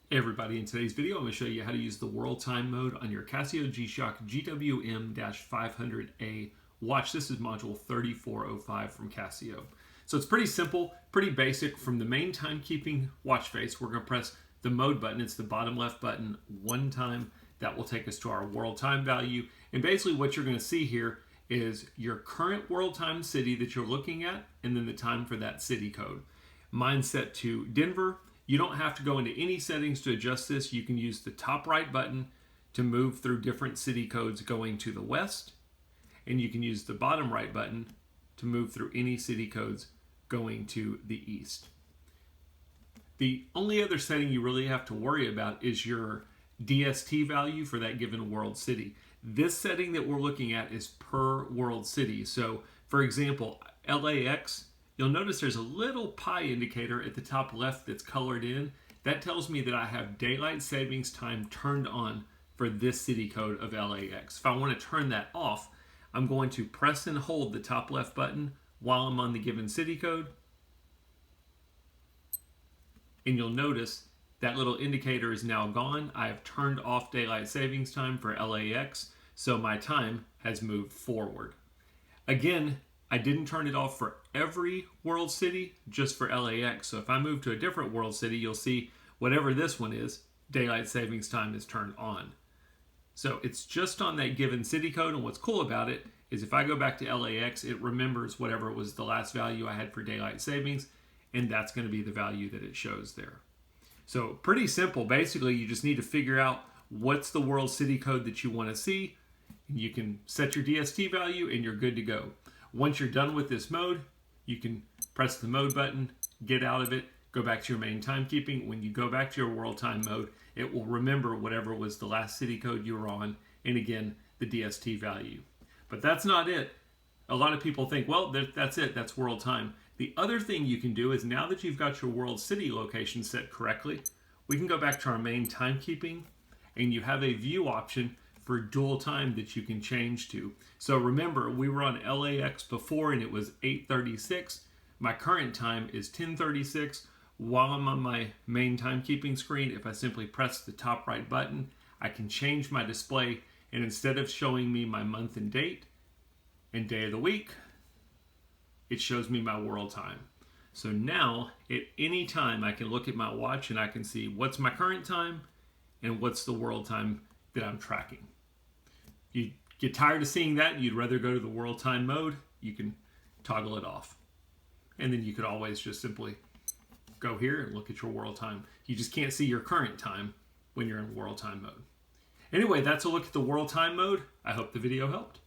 Hey everybody, in today's video I'm going to show you how to use the world time mode on your Casio G-Shock GWM500A watch. This is module 3405 from Casio. So it's pretty simple, pretty basic. From the main timekeeping watch face, we're going to press the mode button. It's the bottom left button one time. That will take us to our world time value. And basically what you're going to see here is your current world time city that you're looking at, and then the time for that city code. Mine's set to Denver. You don't have to go into any settings to adjust this. You can use the top right button to move through different city codes going to the west, and you can use the bottom right button to move through any city codes going to the east. The only other setting you really have to worry about is your DST value for that given world city. This setting that we're looking at is per world city. So for example, LAX, you'll notice there's a little pi indicator at the top left that's colored in. That tells me that I have daylight savings time turned on for this city code of LAX. If I want to turn that off, I'm going to press and hold the top left button while I'm on the given city code. And you'll notice that little indicator is now gone. I have turned off daylight savings time for LAX, so my time has moved forward. Again, I didn't turn it off for every world city, just for LAX. So if I move to a different world city, you'll see whatever this one is, daylight savings time is turned on. So it's just on that given city code, and what's cool about it is if I go back to LAX, it remembers whatever was the last value I had for daylight savings, and that's going to be the value that it shows there. So pretty simple. Basically, you just need to figure out what's the world city code that you want to see. You can set your DST value and you're good to go. Once you're done with this mode, you can press the mode button, get out of it, go back to your main timekeeping. When you go back to your world time mode, it will remember whatever was the last city code you were on, and again, the DST value. But that's not it. A lot of people think, well, that's it, that's world time. The other thing you can do is, now that you've got your world city location set correctly, we can go back to our main timekeeping, and you have a view option for dual time that you can change to. So remember, we were on LAX before and it was 8:36. My current time is 10:36. While I'm on my main timekeeping screen, if I simply press the top right button, I can change my display, and instead of showing me my month and date and day of the week, it shows me my world time. So now at any time I can look at my watch and I can see what's my current time and what's the world time that I'm tracking. You get tired of seeing that, you'd rather go to the world time mode, you can toggle it off. And then you could always just simply go here and look at your world time. You just can't see your current time when you're in world time mode. Anyway, that's a look at the world time mode. I hope the video helped.